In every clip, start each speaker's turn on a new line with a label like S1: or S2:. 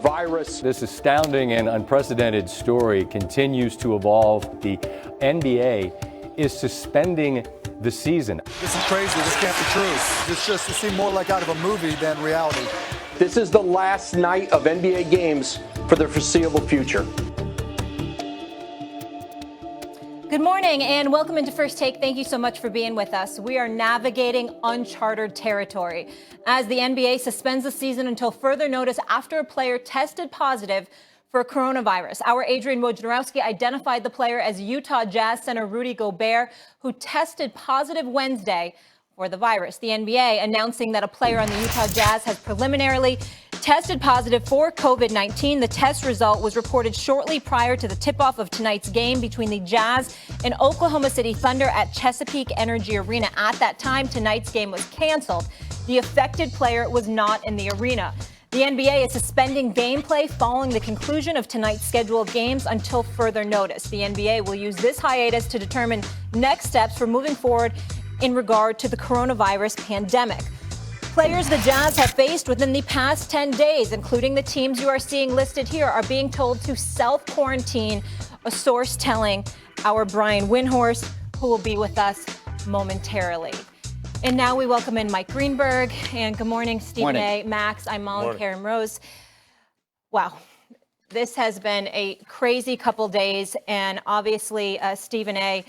S1: coronavirus.
S2: This astounding and unprecedented story continues to evolve. The NBA is suspending the season.
S3: This is crazy. This can't be true. This just seems more like out of a movie than reality.
S1: This is the last night of NBA games for the foreseeable future.
S4: Good morning and welcome into First Take. Thank you so much for being with us. We are navigating uncharted territory as the NBA suspends the season until further notice after a player tested positive for coronavirus. Our Adrian Wojnarowski identified the player as Utah Jazz center Rudy Gobert, who tested positive Wednesday for the virus. The NBA announcing that a player on the Utah Jazz has preliminarily tested positive for COVID-19. The test result was reported shortly prior to the tip-off of tonight's game between the Jazz and Oklahoma City Thunder at Chesapeake Energy Arena. At that time, tonight's game was canceled. The affected player was not in the arena. The NBA is suspending gameplay following the conclusion of tonight's schedule of games until further notice. The NBA will use this hiatus to determine next steps for moving forward in regard to the coronavirus pandemic. Players the Jazz have faced within the past 10 days, including the teams you are seeing listed here, are being told to self-quarantine, a source telling our Brian Windhorst, who will be with us momentarily. And now we welcome in Mike Greenberg. And good morning, Stephen A. Max, I'm Molly Karen Rose. Wow. This has been a crazy couple days. And obviously, Stephen A.,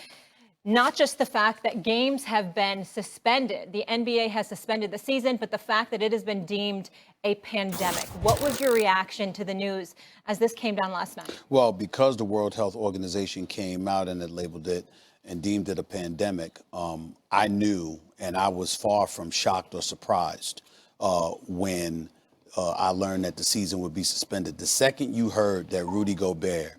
S4: not just the fact that games have been suspended, the NBA has suspended the season, but the fact that it has been deemed a pandemic. What was your reaction to the news as this came down last night?
S5: Well, because the World Health Organization came out and it labeled it and deemed it a pandemic, I knew, and I was far from shocked or surprised when I learned that the season would be suspended. The second you heard that Rudy Gobert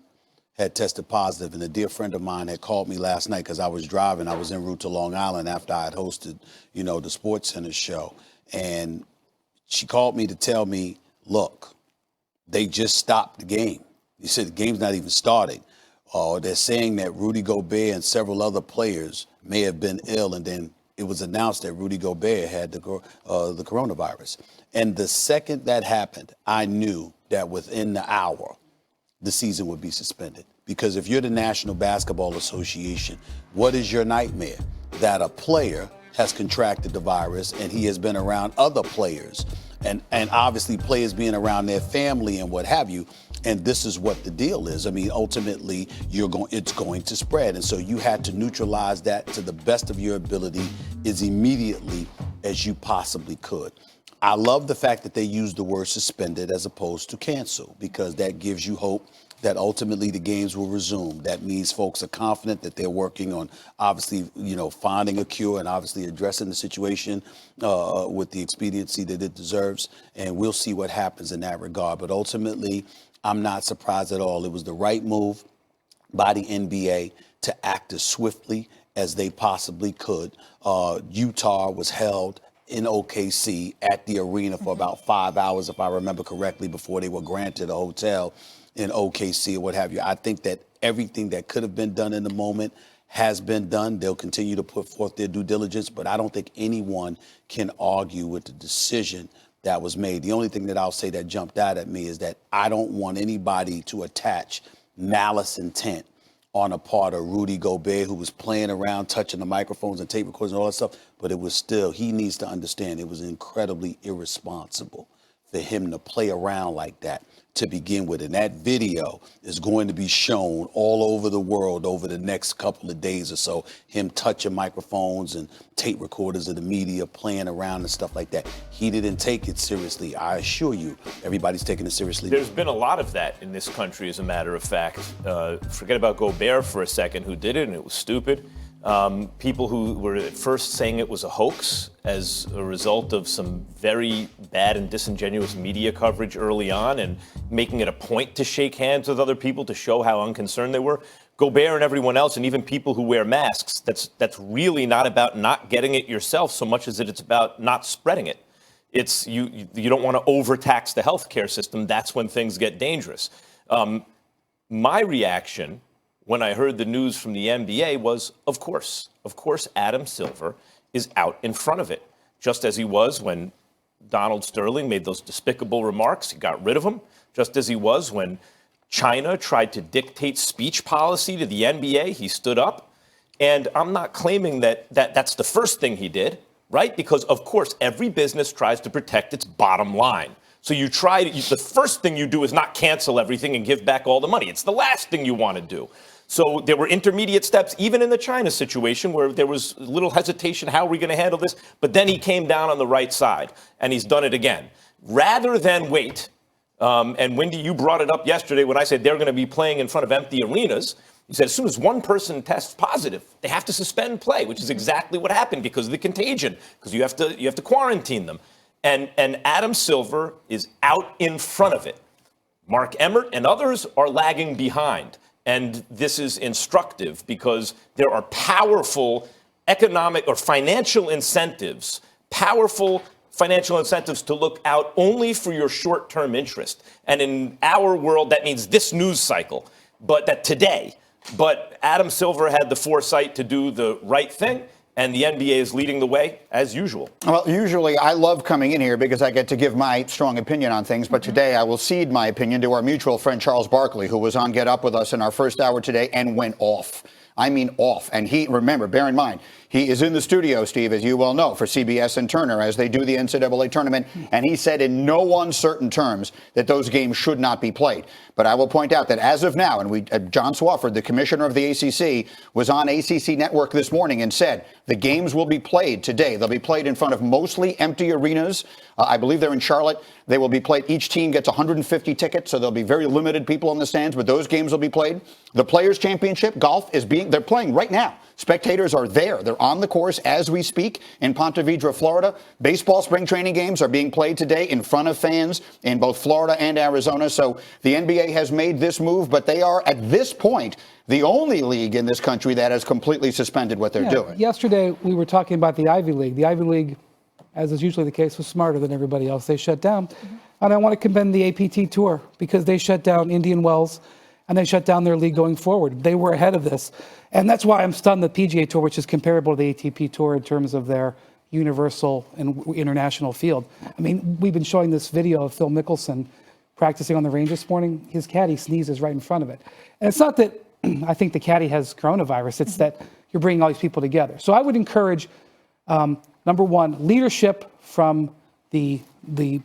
S5: had tested positive, and a dear friend of mine had called me last night because I was driving. I was en route to Long Island after I had hosted, the Sports Center show. And she called me to tell me, look, they just stopped the game. He said the game's not even starting. They're saying that Rudy Gobert and several other players may have been ill, and then it was announced that Rudy Gobert had the coronavirus. And the second that happened, I knew that within the hour, the season would be suspended. Because if you're the National Basketball Association, what is your nightmare? That a player has contracted the virus and he has been around other players and obviously players being around their family and what have you. And this is what the deal is. I mean, ultimately, it's going to spread. And so you had to neutralize that to the best of your ability as immediately as you possibly could. I love the fact that they used the word suspended as opposed to cancel, because that gives you hope that ultimately the games will resume. That means folks are confident that they're working on obviously, finding a cure and obviously addressing the situation with the expediency that it deserves. And we'll see what happens in that regard. But ultimately, I'm not surprised at all. It was the right move by the NBA to act as swiftly as they possibly could. Utah was held in OKC at the arena for about 5 hours, if I remember correctly, before they were granted a hotel in OKC or what have you. I think that everything that could have been done in the moment has been done. They'll continue to put forth their due diligence, but I don't think anyone can argue with the decision that was made. The only thing that I'll say that jumped out at me is that I don't want anybody to attach malice intent on a part of Rudy Gobert, who was playing around, touching the microphones and tape recorders and all that stuff. But it was still, he needs to understand it was incredibly irresponsible for him to play around like that to begin with. And that video is going to be shown all over the world over the next couple of days or so, him touching microphones and tape recorders of the media, playing around and stuff like that. He didn't take it seriously. I assure you, everybody's taking it seriously.
S6: There's been a lot of that in this country, as a matter of fact. Forget about Gobert for a second, who did it, and it was stupid. People who were at first saying it was a hoax as a result of some very bad and disingenuous media coverage early on and making it a point to shake hands with other people to show how unconcerned they were. Gobert and everyone else, and even people who wear masks, that's really not about not getting it yourself so much as it's about not spreading it. It's you don't want to overtax the healthcare system. That's when things get dangerous. My reaction when I heard the news from the NBA was, of course, Adam Silver is out in front of it, just as he was when Donald Sterling made those despicable remarks. He got rid of him, just as he was when China tried to dictate speech policy to the NBA. He stood up. And I'm not claiming that that's the first thing he did, right? Because, of course, every business tries to protect its bottom line. So the first thing you do is not cancel everything and give back all the money. It's the last thing you want to do. So there were intermediate steps, even in the China situation, where there was a little hesitation. How are we going to handle this? But then he came down on the right side, and he's done it again. Rather than wait, and Wendy, you brought it up yesterday when I said they're going to be playing in front of empty arenas. He said as soon as one person tests positive, they have to suspend play, which is exactly what happened because of the contagion, because you have to quarantine them. And Adam Silver is out in front of it. Mark Emmert and others are lagging behind. And this is instructive because there are powerful economic or financial incentives, to look out only for your short-term interest. And in our world, that means this news cycle, But Adam Silver had the foresight to do the right thing, and the NBA is leading the way as usual.
S7: Well, usually I love coming in here because I get to give my strong opinion on things, but today I will cede my opinion to our mutual friend Charles Barkley, who was on Get Up with us in our first hour today and went off. I mean off. And remember, bear in mind, he is in the studio, Steve, as you well know, for CBS and Turner as they do the NCAA tournament. And he said in no uncertain terms that those games should not be played. But I will point out that as of now, and John Swofford, the commissioner of the ACC, was on ACC Network this morning and said the games will be played today. They'll be played in front of mostly empty arenas. I believe they're in Charlotte. They will be played. Each team gets 150 tickets, so there'll be very limited people in the stands, but those games will be played. The Players' Championship, golf, they're playing right now. Spectators are there. They're on the course as we speak in Ponte Vedra, Florida. Baseball spring training games are being played today in front of fans in both Florida and Arizona. So the NBA has made this move, but they are, at this point, the only league in this country that has completely suspended what they're doing.
S8: Yesterday, we were talking about the Ivy League. The Ivy League, as is usually the case, was smarter than everybody else. They shut down. And I want to commend the APT Tour because they shut down Indian Wells and they shut down their league going forward. They were ahead of this. And that's why I'm stunned the PGA Tour, which is comparable to the ATP Tour in terms of their universal and international field. I mean, we've been showing this video of Phil Mickelson practicing on the range this morning. His caddy sneezes right in front of it. And it's not that I think the caddy has coronavirus. It's that you're bringing all these people together. So I would encourage, number one, leadership from the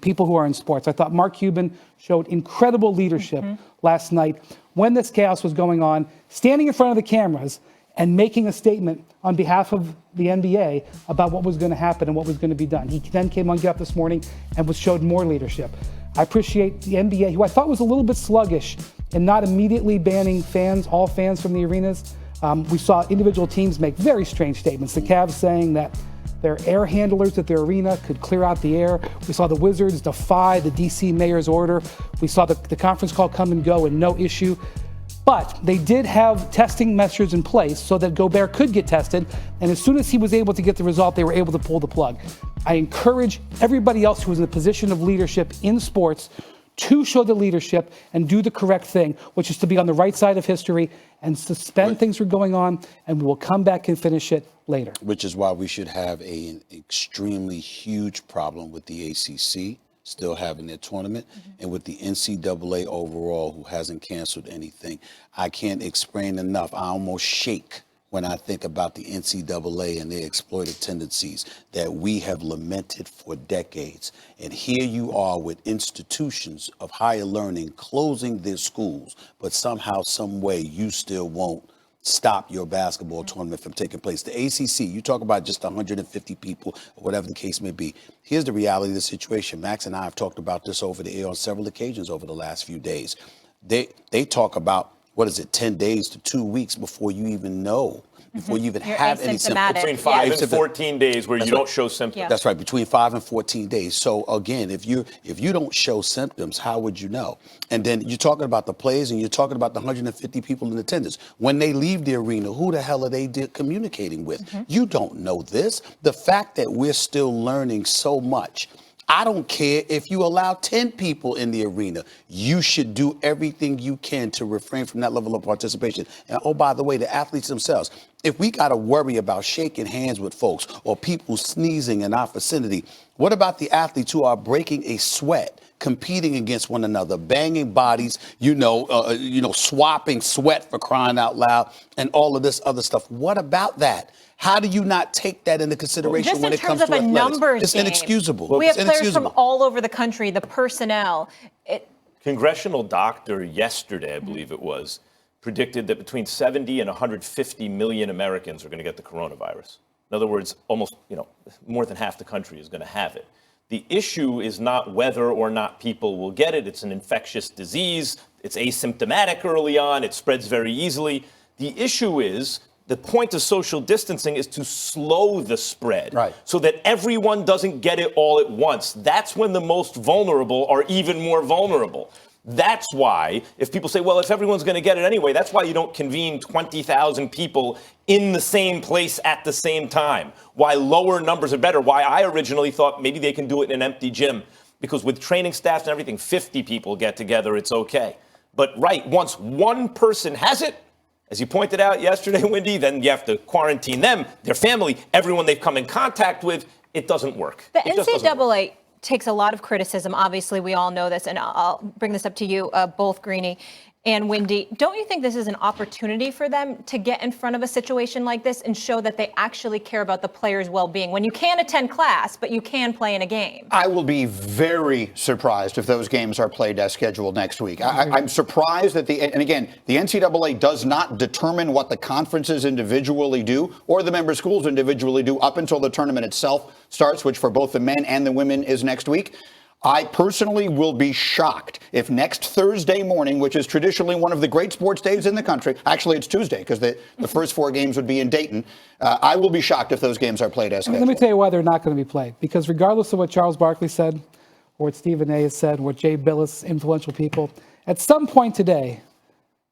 S8: people who are in sports. I thought Mark Cuban showed incredible leadership last night when this chaos was going on, standing in front of the cameras and making a statement on behalf of the NBA about what was going to happen and what was going to be done. He then came on Get Up this morning and showed more leadership. I appreciate the NBA, who I thought was a little bit sluggish in not immediately banning all fans from the arenas. We saw individual teams make very strange statements. The Cavs saying that their air handlers at their arena could clear out the air. We saw the Wizards defy the D.C. mayor's order. We saw the conference call come and go and no issue. But they did have testing measures in place so that Gobert could get tested. And as soon as he was able to get the result, they were able to pull the plug. I encourage everybody else who is in a position of leadership in sports to show the leadership and do the correct thing, which is to be on the right side of history and suspend things that are going on, and we will come back and finish it later.
S5: Which is why we should have an extremely huge problem with the ACC still having their tournament and with the NCAA overall, who hasn't canceled anything. I can't explain enough. I almost shake when I think about the NCAA and their exploitive tendencies that we have lamented for decades. And here you are with institutions of higher learning closing their schools, but somehow, some way, you still won't stop your basketball tournament from taking place. The ACC, you talk about just 150 people or whatever the case may be. Here's the reality of the situation. Max and I have talked about this over the air on several occasions over the last few days. They talk about, 10 days to 2 weeks before you even know, before you even have any symptoms.
S6: Between 5 and 14 days where you don't show symptoms.
S4: Yeah.
S5: That's right, between 5 and 14 days. So again, if you don't show symptoms, how would you know? And then you're talking about the players and you're talking about the 150 people in attendance. When they leave the arena, who the hell are they communicating with? You don't know this. The fact that we're still learning so much. I don't care if you allow 10 people in the arena. You should do everything you can to refrain from that level of participation. And oh, by the way, the athletes themselves, if we got to worry about shaking hands with folks or people sneezing in our vicinity, what about the athletes who are breaking a sweat, competing against one another, banging bodies, swapping sweat, for crying out loud, and all of this other stuff? What about that? How do you not take that into consideration when it comes to athletics?
S4: Just in terms of a numbers
S5: It's
S4: game,
S5: inexcusable.
S4: we have players from all over the country, the personnel.
S6: Congressional doctor yesterday, I believe it was, predicted that between 70 and 150 million Americans are going to get the coronavirus. In other words, almost, more than half the country is going to have it. The issue is not whether or not people will get it. It's an infectious disease. It's asymptomatic early on. It spreads very easily. The issue is, the point of social distancing is to slow the spread,
S5: right,
S6: so that everyone doesn't get it all at once. That's when the most vulnerable are even more vulnerable. That's why, if people say, well, if everyone's going to get it anyway, that's why you don't convene 20,000 people in the same place at the same time. Why lower numbers are better. Why I originally thought maybe they can do it in an empty gym. Because with training staffs and everything, 50 people get together, it's okay. But once one person has it, as you pointed out yesterday, Wendy, then you have to quarantine them, their family, everyone they've come in contact with. It doesn't work.
S4: The NCAA takes a lot of criticism. Obviously, we all know this, and I'll bring this up to you, both Greeny and Wendy. Don't you think this is an opportunity for them to get in front of a situation like this and show that they actually care about the players' well-being when you can't attend class, but you can play in a game?
S7: I will be very surprised if those games are played as scheduled next week. I'm surprised that and again, the NCAA does not determine what the conferences individually do or the member schools individually do up until the tournament itself starts, which for both the men and the women is next week. I personally will be shocked if next Thursday morning, which is traditionally one of the great sports days in the country, actually it's Tuesday because the first four games would be in Dayton. I will be shocked if those games are played as scheduled.
S8: Let me tell you why they're not going to be played. Because regardless of what Charles Barkley said, or what Stephen A. has said, what Jay Billis, influential people, at some point today,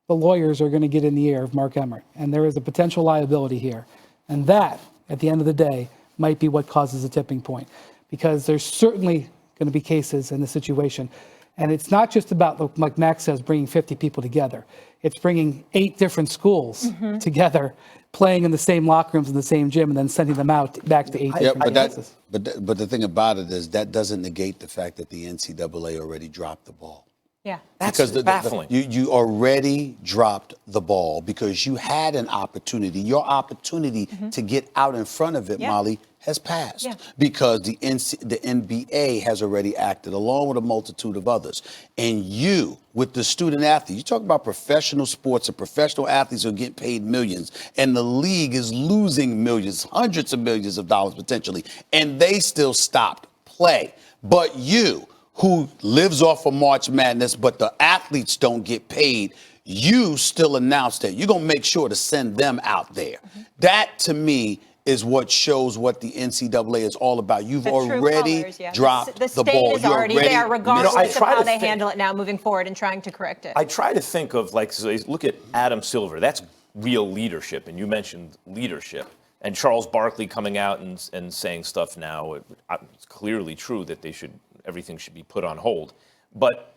S8: the lawyers are going to get in the ear of Mark Emmert. And there is a potential liability here. And that, at the end of the day, might be what causes a tipping point. Because there's certainly going to be cases in the situation. And it's not just about, like Max says, bringing 50 people together. It's bringing 8 different schools together, playing in the same locker rooms in the same gym, and then sending them out back to 8 different places.
S5: But the thing about it is that doesn't negate the fact that the NCAA already dropped the ball.
S4: Yeah.
S6: That's baffling.
S5: You already dropped the ball because you had an opportunity. Your opportunity to get out in front of it, Molly, has passed because the NBA has already acted along with a multitude of others. And you, with the student athletes, you talk about professional sports and professional athletes who get paid millions, and the league is losing millions, hundreds of millions of dollars potentially, and they still stopped play. But you, who lives off of March Madness, but the athletes don't get paid, you still announce that you're going to make sure to send them out there. That, to me, is what shows what the NCAA is all about. You've already dropped the ball.
S4: The state is already there, regardless of how they handle it now moving forward and trying to correct it.
S6: I try to think of, look at Adam Silver. That's real leadership, and you mentioned leadership. And Charles Barkley coming out and saying stuff now, it's clearly true that everything should be put on hold. But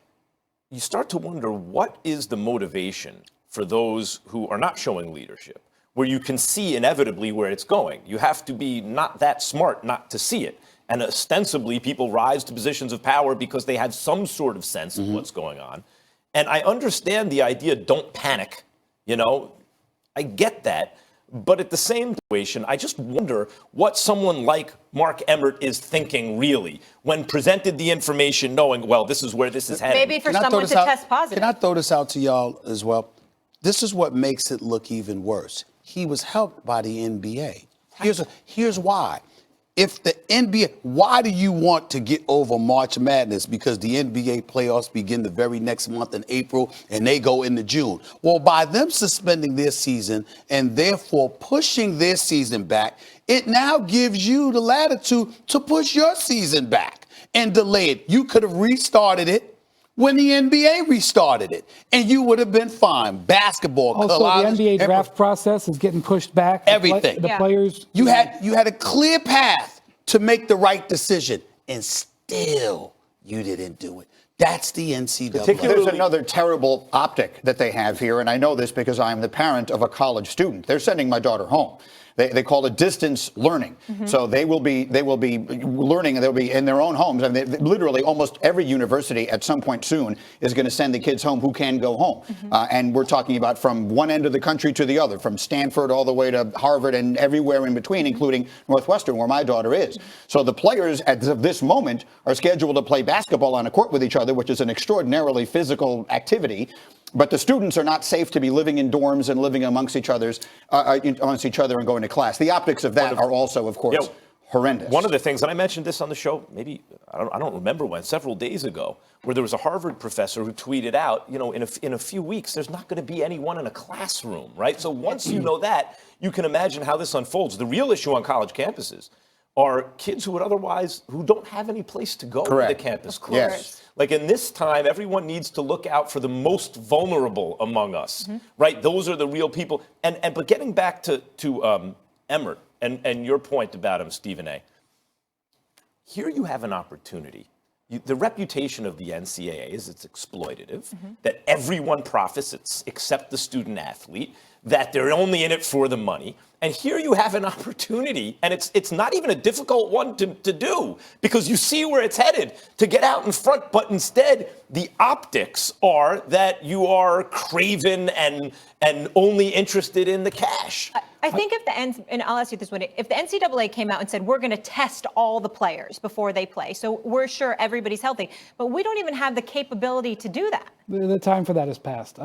S6: you start to wonder, what is the motivation for those who are not showing leadership, where you can see inevitably where it's going? You have to be not that smart not to see it. And ostensibly, people rise to positions of power because they have some sort of sense of what's going on. And I understand the idea, don't panic. I get that. But at the same situation, I just wonder what someone like Mark Emmert is thinking, really, when presented the information, knowing, well, this is where this is headed.
S4: Maybe for someone to test positive.
S5: Can I throw this out to y'all as well? This is what makes it look even worse. He was helped by the NBA. Here's why. If the NBA, why do you want to get over March Madness? Because the NBA playoffs begin the very next month in April and they go into June. Well, by them suspending their season and therefore pushing their season back, it now gives you the latitude to push your season back and delay it. You could have restarted it when the NBA restarted it, and you would have been fine. Basketball,
S8: also,
S5: collage,
S8: the NBA draft process is getting pushed back.
S5: Everything.
S8: The players.
S5: You had a clear path to make the right decision, and still you didn't do it. That's the NCAA.
S7: There's another terrible optic that they have here, and I know this because I'm the parent of a college student. They're sending my daughter home. They call it distance learning. So they will be learning, and they'll be in their own homes. I mean, literally almost every university at some point soon is going to send the kids home who can go home. And we're talking about from one end of the country to the other, from Stanford all the way to Harvard and everywhere in between, including Northwestern, where my daughter is. So the players at this moment are scheduled to play basketball on a court with each other, which is an extraordinarily physical activity. But the students are not safe to be living in dorms and living amongst each other and going to class. The optics of that are also, of course, horrendous.
S6: One of the things, and I mentioned this on the show, maybe, I don't remember when, several days ago, where there was a Harvard professor who tweeted out, in a few weeks, there's not going to be anyone in a classroom, right? So once you know that, you can imagine how this unfolds. The real issue on college campuses are kids who don't have any place to go when the campus closes.
S7: Yes.
S6: Like in this time, everyone needs to look out for the most vulnerable among us, right? Those are the real people. But getting back to Emmert and your point about him, Stephen A. Here you have an opportunity. The reputation of the NCAA is it's exploitative, that everyone profits except the student athlete, that they're only in it for the money. And here you have an opportunity, and it's not even a difficult one to do, because you see where it's headed, to get out in front. But instead, the optics are that you are craven and only interested in the cash.
S4: I think and I'll ask you this one, if the NCAA came out and said, we're going to test all the players before they play, so we're sure everybody's healthy, but we don't even have the capability to do that.
S8: The time for that is past.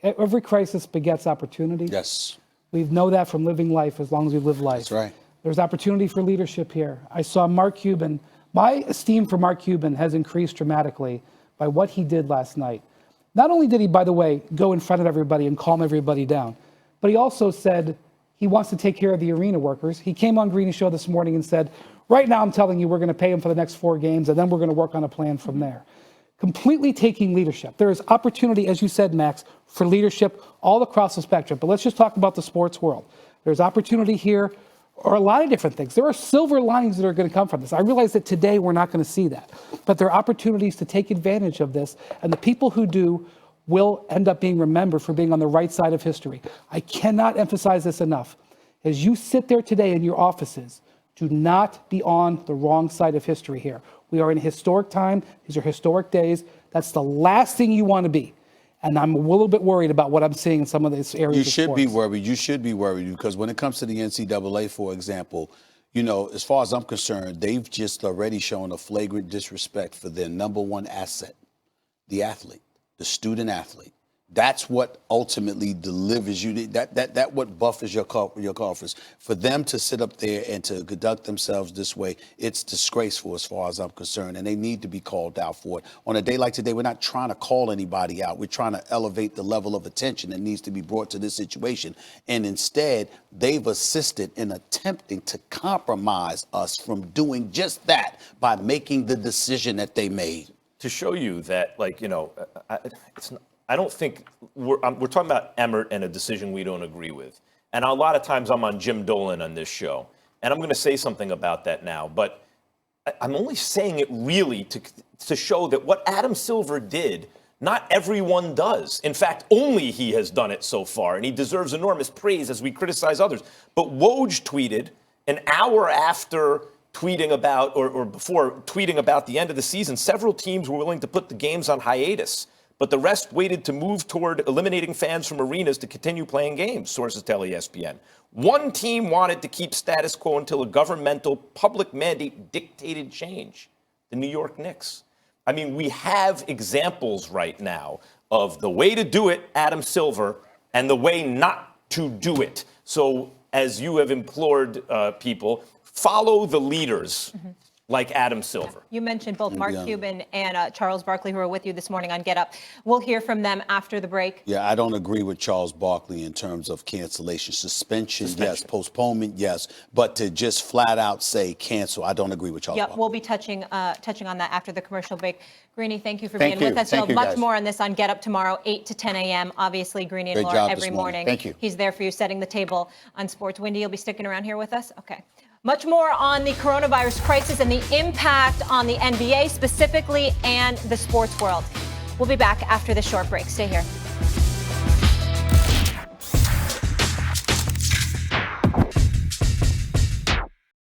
S8: Every crisis begets opportunity.
S5: Yes.
S8: We know that from living life as long as we live life.
S5: That's right.
S8: There's opportunity for leadership here. I saw Mark Cuban. My esteem for Mark Cuban has increased dramatically by what he did last night. Not only did he, by the way, go in front of everybody and calm everybody down, but he also said he wants to take care of the arena workers. He came on Greeny's show this morning and said, right now I'm telling you we're going to pay them for the next 4 games, and then we're going to work on a plan from there. Completely taking leadership. There is opportunity, as you said, Max, for leadership all across the spectrum. But let's just talk about the sports world. There's opportunity here, or a lot of different things. There are silver linings that are going to come from this. I realize that today we're not going to see that. But there are opportunities to take advantage of this. And the people who do will end up being remembered for being on the right side of history. I cannot emphasize this enough. As you sit there today in your offices, do not be on the wrong side of history here. We are in a historic time. These are historic days. That's the last thing you want to be. And I'm a little bit worried about what I'm seeing in some of these areas.
S5: You should be worried. You should be worried, because when it comes to the NCAA, for example, as far as I'm concerned, they've just already shown a flagrant disrespect for their number one asset, the athlete, the student athlete. That's what ultimately delivers you. That what buffers your coffers. For them to sit up there and to conduct themselves this way, it's disgraceful as far as I'm concerned, and they need to be called out for it. On a day like today, we're not trying to call anybody out. We're trying to elevate the level of attention that needs to be brought to this situation. And instead, they've assisted in attempting to compromise us from doing just that by making the decision that they made.
S6: To show you that, it's not. I don't think we're talking about Emmert and a decision we don't agree with. And a lot of times I'm on Jim Dolan on this show, and I'm going to say something about that now. But I'm only saying it really to show that what Adam Silver did, not everyone does. In fact, only he has done it so far, and he deserves enormous praise as we criticize others. But Woj tweeted an hour after tweeting about, or before tweeting about the end of the season, several teams were willing to put the games on hiatus, but the rest waited to move toward eliminating fans from arenas to continue playing games, sources tell ESPN. One team wanted to keep status quo until a governmental public mandate dictated change, the New York Knicks. I mean, we have examples right now of the way to do it, Adam Silver, and the way not to do it. So as you have implored people, follow the leaders. Like Adam Silver.
S4: You mentioned both Mark Cuban and Charles Barkley, who are with you this morning on Get Up. We'll hear from them after the break.
S5: Yeah, I don't agree with Charles Barkley in terms of cancellation. Suspension, yes. Postponement, yes. But to just flat out say cancel, I don't agree with Charles Barkley.
S4: We'll be touching on that after the commercial break. Greeny, thank you for being with us. Much guys. More on this on Get Up tomorrow, 8 to 10 a.m. Obviously, Greeny and Laura every morning.
S5: Thank you.
S4: He's there for you, setting the table on sports. Wendy, you'll be sticking around here with us? Okay. Much more on the coronavirus crisis and the impact on the NBA specifically and the sports world. We'll be back after this short break. Stay here.